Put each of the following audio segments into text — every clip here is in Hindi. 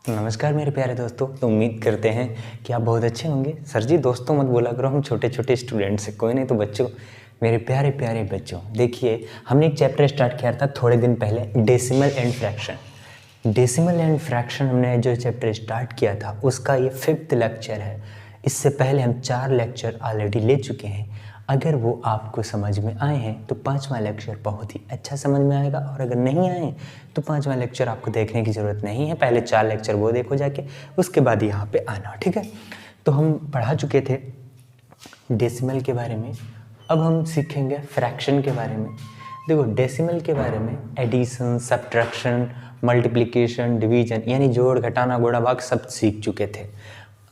नमस्कार मेरे प्यारे दोस्तों। तो उम्मीद करते हैं कि आप बहुत अच्छे होंगे। सर जी दोस्तों मत बोला करो, हम छोटे छोटे स्टूडेंट्स से कोई नहीं तो बच्चों, मेरे प्यारे प्यारे बच्चों, देखिए हमने एक चैप्टर स्टार्ट किया था थोड़े दिन पहले, decimal and fraction. Decimal and fraction हमने जो चैप्टर स्टार्ट किया था उसका ये 5th लेक्चर है। इससे पहले हम 4 लेक्चर ऑलरेडी ले चुके हैं। अगर वो आपको समझ में आए हैं तो 5वां लेक्चर बहुत ही अच्छा समझ में आएगा, और अगर नहीं आए तो 5वां लेक्चर आपको देखने की ज़रूरत नहीं है। पहले 4 लेक्चर वो देखो जाके, उसके बाद यहाँ पे आना, ठीक है। तो हम पढ़ा चुके थे डेसिमल के बारे में, अब हम सीखेंगे फ्रैक्शन के बारे में। देखो डेसिमल के बारे में एडिशन, सब्ट्रैक्शन, मल्टीप्लिकेशन, डिवीजन यानी जोड़, घटाना, गुणा, भाग सब सीख चुके थे।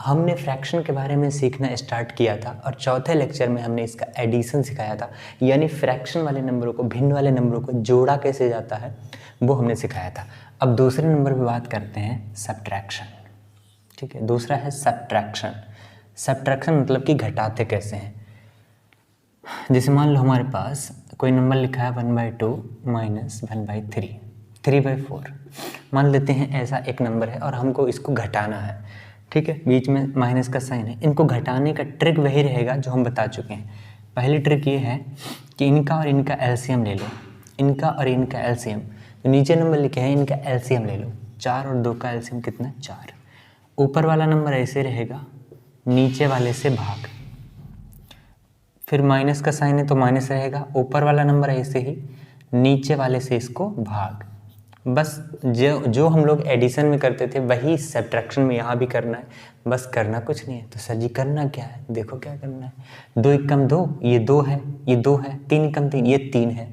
हमने फ्रैक्शन के बारे में सीखना स्टार्ट किया था और चौथे लेक्चर में हमने इसका एडिशन सिखाया था, यानी फ्रैक्शन वाले नंबरों को, भिन्न वाले नंबरों को जोड़ा कैसे जाता है वो हमने सिखाया था। अब दूसरे नंबर पे बात करते हैं सब्ट्रैक्शन, ठीक है। दूसरा है सब्ट्रैक्शन। सब्ट्रैक्शन मतलब कि घटाते कैसे हैं। जैसे मान लो हमारे पास कोई नंबर लिखा है 1/2 माइनस 1/3, 3/4 मान लेते हैं। ऐसा एक नंबर है और हमको इसको घटाना है, ठीक है। बीच में माइनस का साइन है। इनको घटाने का ट्रिक वही रहेगा जो हम बता चुके हैं। पहली ट्रिक ये है कि इनका और इनका एलसीएम ले लो, इनका और इनका एलसीएम। तो नीचे नंबर लिखे हैं, इनका एलसीएम ले लो। 4 और 2 का एलसीएम कितना, 4। ऊपर वाला नंबर ऐसे रहेगा, नीचे वाले से भाग, फिर माइनस का साइन है तो माइनस रहेगा। ऊपर वाला नंबर ऐसे ही, नीचे वाले से इसको भाग। बस जो हम लोग एडिशन में करते थे वही सब्ट्रैक्शन में यहाँ भी करना है, बस करना कुछ नहीं है। तो सर जी करना क्या है, देखो क्या करना है। 2 एकम 2, ये 2 है, ये 2 है। 3 एकम 3, ये 3 है,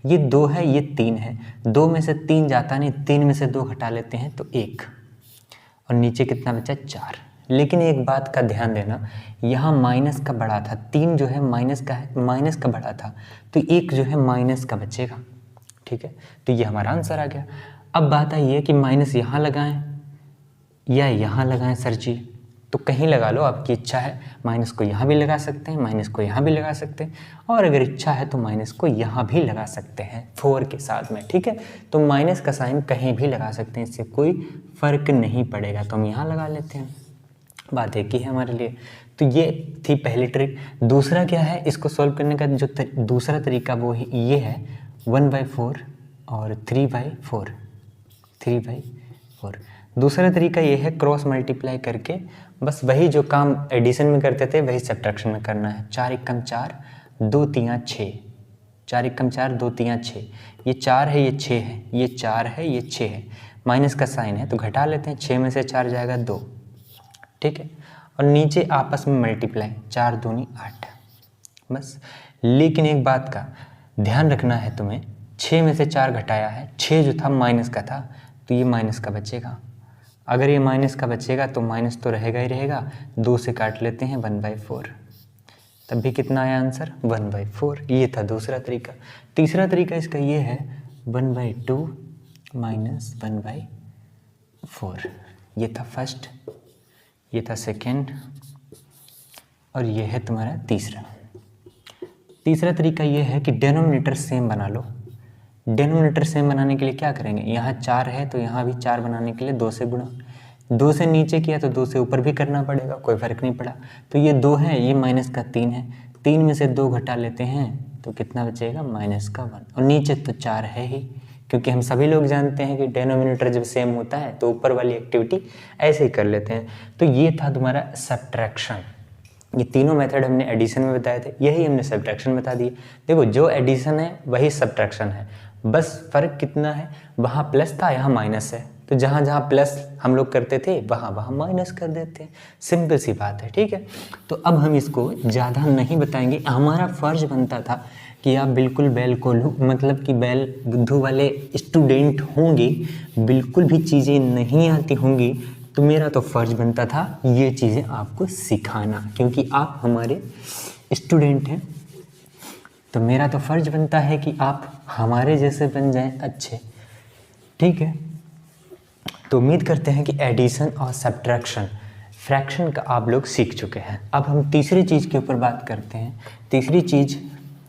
ये 2 है, ये 3 है। 2 में से 3 जाता नहीं, 3 में से 2 घटा लेते हैं तो 1, और नीचे कितना बचा, 4। लेकिन एक बात का ध्यान देना, यहाँ माइनस का बड़ा था, 3 जो है माइनस का है, माइनस का बड़ा था, तो 1 जो है माइनस का बचेगा, ठीक है। तो ये हमारा आंसर आ गया। अब बात आई है कि माइनस यहाँ लगाएं या यहाँ लगाएं सर जी। तो कहीं लगा लो, आपकी इच्छा है। माइनस को यहाँ भी लगा सकते हैं, माइनस को यहाँ भी लगा सकते हैं, और अगर इच्छा है तो माइनस को यहाँ भी लगा सकते हैं 4 के साथ में, ठीक है। तो माइनस का साइन कहीं भी लगा सकते हैं, इससे कोई फ़र्क नहीं पड़ेगा। तो हम यहाँ लगा लेते हैं, बात एक ही है हमारे लिए। तो ये थी पहली ट्रिक। दूसरा क्या है, इसको सॉल्व करने का जो दूसरा तरीका वो ये है 1/4 और 3/4, 3/4। दूसरा तरीका ये है क्रॉस मल्टीप्लाई करके, बस वही जो काम एडिशन में करते थे वही सब्ट्रैक्शन में करना है। 4 एकम 4, 2 तियाँ 6, 4 एकम 4, 2 तियाँ 6। ये 4 है, ये 6 है, ये 4 है, ये 6 है। माइनस का साइन है तो घटा लेते हैं। 6 में से 4 जाएगा 2, ठीक है। और नीचे आपस में मल्टीप्लाई, 4 दूनी 8, बस। लेकिन एक बात का ध्यान रखना है तुम्हें, 6 में से 4 घटाया है, 6 जो था माइनस का था, तो ये माइनस का बचेगा। अगर ये माइनस का बचेगा तो माइनस तो रहेगा ही रहेगा, 2 से काट लेते हैं 1/4, तब भी कितना आया आंसर, 1/4। ये था दूसरा तरीका। तीसरा तरीका इसका ये है 1/2 माइनस 1/4। ये था फर्स्ट, ये था सेकेंड, और ये है तुम्हारा तीसरा। तीसरा तरीका ये है कि डेनोमिनेटर सेम बना लो। डेनोमिनेटर सेम बनाने के लिए क्या करेंगे, यहाँ 4 है तो यहाँ भी 4 बनाने के लिए 2 से गुणा। 2 से नीचे किया तो 2 से ऊपर भी करना पड़ेगा, कोई फ़र्क नहीं पड़ा। तो ये 2 है, ये माइनस का 3 है, 3 में से 2 घटा लेते हैं तो कितना बचेगा, माइनस का 1। और नीचे तो 4 है ही, क्योंकि हम सभी लोग जानते हैं कि डेनोमिनेटर जब सेम होता है तो ऊपर वाली एक्टिविटी ऐसे ही कर लेते हैं। तो ये था तुम्हारा सब्ट्रैक्शन। ये तीनों मेथड हमने एडिशन में बताए थे, यही हमने सब्ट्रैक्शन बता दिए। देखो जो एडिशन है वही सब्ट्रैक्शन है, बस फ़र्क कितना है, वहाँ प्लस था, यहाँ माइनस है। तो जहाँ जहाँ प्लस हम लोग करते थे वहाँ वहाँ माइनस कर देते हैं, सिंपल सी बात है, ठीक है। तो अब हम इसको ज़्यादा नहीं बताएंगे। हमारा फ़र्ज बनता था कि आप बिल्कुल बैल को मतलब कि बैल बुद्धू वाले स्टूडेंट होंगे, बिल्कुल भी चीज़ें नहीं आती होंगी, तो मेरा तो फ़र्ज़ बनता था ये चीज़ें आपको सिखाना, क्योंकि आप हमारे स्टूडेंट हैं। तो मेरा तो फ़र्ज़ बनता है कि आप हमारे जैसे बन जाएं अच्छे, ठीक है। तो उम्मीद करते हैं कि एडिशन और सब्ट्रैक्शन, फ्रैक्शन का आप लोग सीख चुके हैं। अब हम तीसरी चीज़ के ऊपर बात करते हैं। तीसरी चीज़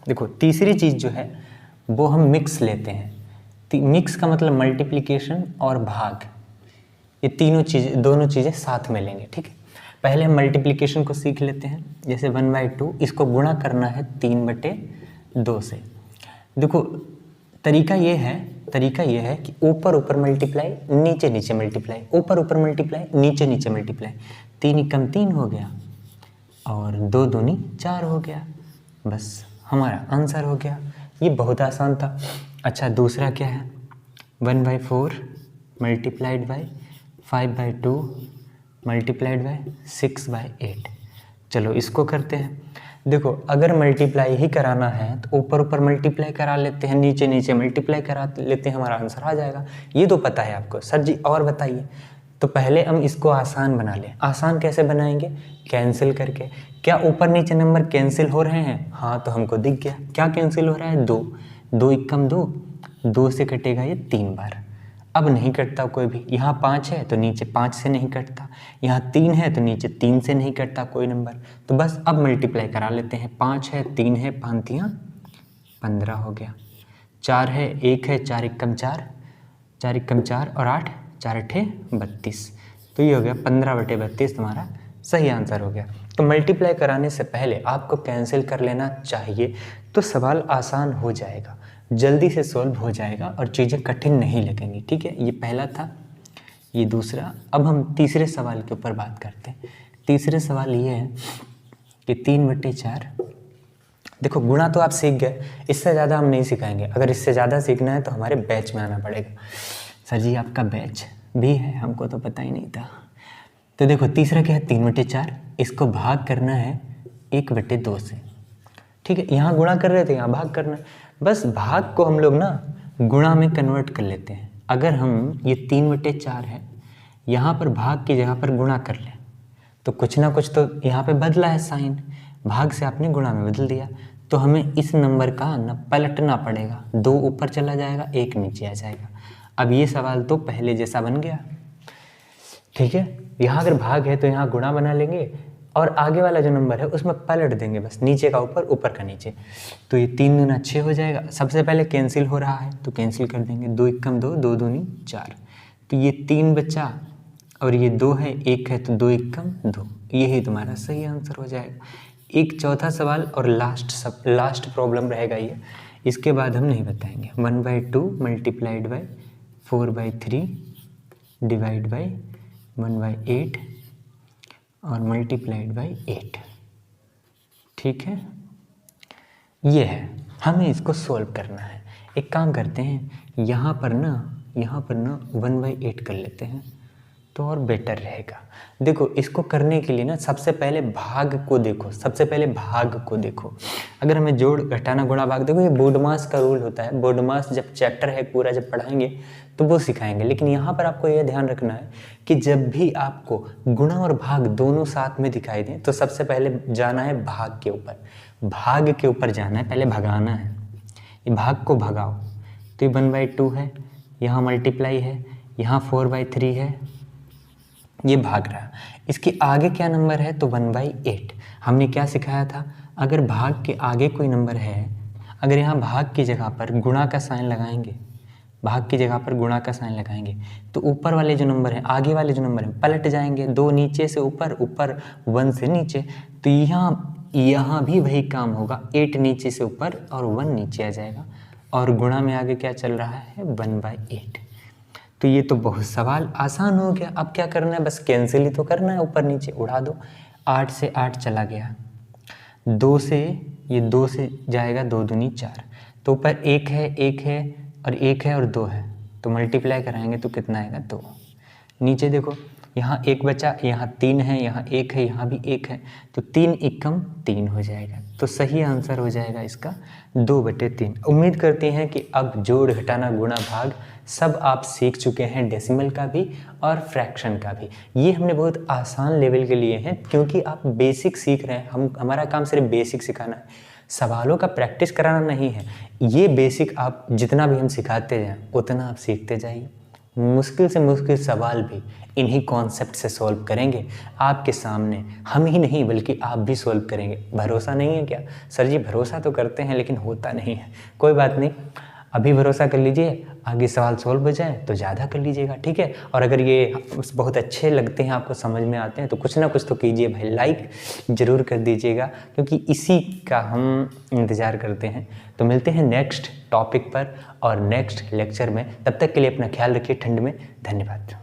देखो, तीसरी चीज़ जो है वो हम मिक्स लेते हैं। मिक्स का मतलब मल्टीप्लिकेशन और भाग, ये दोनों चीज़ें साथ में लेंगे, ठीक है। पहले हम मल्टीप्लिकेशन को सीख लेते हैं। जैसे 1/2 इसको गुणा करना है 3/2 से। देखो तरीका ये है कि ऊपर ऊपर मल्टीप्लाई, नीचे नीचे मल्टीप्लाई, ऊपर ऊपर मल्टीप्लाई, नीचे नीचे मल्टीप्लाई। 3 एकम 3 हो गया और 2 दूनी 4 हो गया, बस हमारा आंसर हो गया। ये बहुत आसान था। अच्छा दूसरा क्या है, 1/4 मल्टीप्लाइड बाई 5/2 मल्टीप्लाइड बाई 6/8। चलो इसको करते हैं। देखो अगर मल्टीप्लाई ही कराना है तो ऊपर ऊपर मल्टीप्लाई करा लेते हैं, नीचे नीचे मल्टीप्लाई करा लेते हैं, हमारा आंसर आ जाएगा। ये तो पता है आपको। सर जी और बताइए। तो पहले हम इसको आसान बना लें। आसान कैसे बनाएंगे, कैंसिल करके। क्या ऊपर नीचे नंबर कैंसिल हो रहे हैं? हाँ तो हमको दिख गया। क्या कैंसिल हो रहा है? 2, 2 एकम 2, 2 से कटेगा ये 3 बार। अब नहीं कटता कोई भी। यहाँ 5 है तो नीचे 5 से नहीं कटता, यहाँ 3 है तो नीचे 3 से नहीं कटता कोई नंबर। तो बस अब मल्टीप्लाई करा लेते हैं। 5 है, 3 है, 5 तियाँ 15 हो गया। 4 है, 1 है, 4 एकम 4, 4 एकम 4 और 8, 4 अठे 32। तो ये हो गया 15/32 तुम्हारा सही आंसर हो गया। तो मल्टीप्लाई कराने से पहले आपको कैंसिल कर लेना चाहिए, तो सवाल आसान हो जाएगा, जल्दी से सॉल्व हो जाएगा और चीज़ें कठिन नहीं लगेंगी, ठीक है। ये पहला था, ये दूसरा। अब हम तीसरे सवाल के ऊपर बात करते हैं। तीसरे सवाल ये है कि 3/4। देखो गुणा तो आप सीख गए, इससे ज़्यादा हम नहीं सिखाएंगे। अगर इससे ज़्यादा सीखना है तो हमारे बैच में आना पड़ेगा। सर जी आपका बैच भी है, हमको तो पता ही नहीं था। तो देखो तीसरा क्या है, 3/4। इसको भाग करना है 1/2 से, ठीक है। यहाँ गुणा कर रहे थे, यहाँ भाग करना है। बस भाग को हम लोग ना गुणा में कन्वर्ट कर लेते हैं। अगर हम ये 3/4 है, यहाँ पर भाग की जगह पर गुणा कर लें तो कुछ ना कुछ तो यहाँ पे बदला है साइन। भाग से आपने गुणा में बदल दिया, तो हमें इस नंबर का ना पलटना पड़ेगा। 2 ऊपर चला जाएगा, 1 नीचे आ जाएगा। अब ये सवाल तो पहले जैसा बन गया, ठीक है। यहाँ अगर भाग है तो यहाँ गुणा बना लेंगे और आगे वाला जो नंबर है उसमें पलट देंगे, बस नीचे का ऊपर, ऊपर का नीचे। तो ये 3 दूना 6 हो जाएगा। सबसे पहले कैंसिल हो रहा है तो कैंसिल कर देंगे। 2 एकम 2, 2 दूनी 4। तो ये 3 बचा और ये 2 है, 1 है तो 2 एकम 2। यही तुम्हारा सही आंसर हो जाएगा। एक चौथा सवाल और लास्ट प्रॉब्लम रहेगा ये, इसके बाद हम नहीं बताएंगे। 1/2 मल्टीप्लाइड बाई 4/3 डिवाइड बाई 1/8 और मल्टीप्लाइड बाई 8, ठीक है। ये है, हमें इसको सॉल्व करना है। एक काम करते हैं, यहाँ पर ना 1/8 कर लेते हैं तो और बेटर रहेगा। देखो इसको करने के लिए ना सबसे पहले भाग को देखो। अगर हमें जोड़ घटाना गुणा भाग, देखो ये बोर्डमास का रूल होता है। बोर्डमास जब चैप्टर है पूरा जब पढ़ाएंगे तो वो सिखाएंगे, लेकिन यहाँ पर आपको यह ध्यान रखना है कि जब भी आपको गुणा और भाग दोनों साथ में दिखाई दें तो सबसे पहले जाना है भाग के ऊपर जाना है, पहले भगाना है। ये भाग को भगाओ तो ये 1/2 है, यहाँ मल्टीप्लाई है, यहाँ 4/3 है, ये भाग रहा। इसके आगे क्या नंबर है तो 1/8। हमने क्या सिखाया था, अगर भाग के आगे कोई नंबर है, अगर यहाँ भाग की जगह पर गुणा का साइन लगाएंगे, तो ऊपर वाले जो नंबर है, आगे वाले जो नंबर है पलट जाएंगे। 2 नीचे से ऊपर, 1 से नीचे। तो यहाँ भी वही काम होगा, 8 नीचे से ऊपर और 1 नीचे आ जाएगा। और गुणा में आगे क्या चल रहा है, 1/8। तो ये तो बहुत सवाल आसान हो गया। अब क्या करना है, बस कैंसिल ही तो करना है, ऊपर नीचे उड़ा दो। 8 से 8 चला गया, 2 से जाएगा, 2 दूनी 4। तो ऊपर 1 है और 1 है और 2 है, तो मल्टीप्लाई कराएंगे तो कितना आएगा, 2। नीचे देखो, यहाँ 1 बचा, यहाँ 3 है, यहाँ 1 है, यहाँ भी 1 है, तो 3 एकम 3 हो जाएगा। तो सही आंसर हो जाएगा इसका 2/3। उम्मीद करते हैं कि अब जोड़ घटाना गुणा भाग सब आप सीख चुके हैं, डेसिमल का भी और फ्रैक्शन का भी। ये हमने बहुत आसान लेवल के लिए हैं क्योंकि आप बेसिक सीख रहे हैं। हमारा काम सिर्फ बेसिक सिखाना है, सवालों का प्रैक्टिस कराना नहीं है। ये बेसिक आप जितना भी हम सिखाते जाएं उतना आप सीखते जाइए। मुश्किल से मुश्किल सवाल भी इन्हीं कॉन्सेप्ट से सॉल्व करेंगे आपके सामने। हम ही नहीं बल्कि आप भी सॉल्व करेंगे। भरोसा नहीं है क्या? सर जी भरोसा तो करते हैं लेकिन होता नहीं है। कोई बात नहीं, अभी भरोसा कर लीजिए, आगे सवाल सॉल्व हो जाए तो ज़्यादा कर लीजिएगा, ठीक है। और अगर ये बहुत अच्छे लगते हैं, आपको समझ में आते हैं, तो कुछ ना कुछ तो कीजिए भाई, लाइक ज़रूर कर दीजिएगा, क्योंकि इसी का हम इंतज़ार करते हैं। तो मिलते हैं नेक्स्ट टॉपिक पर और नेक्स्ट लेक्चर में। तब तक के लिए अपना ख्याल रखिए ठंड में। धन्यवाद।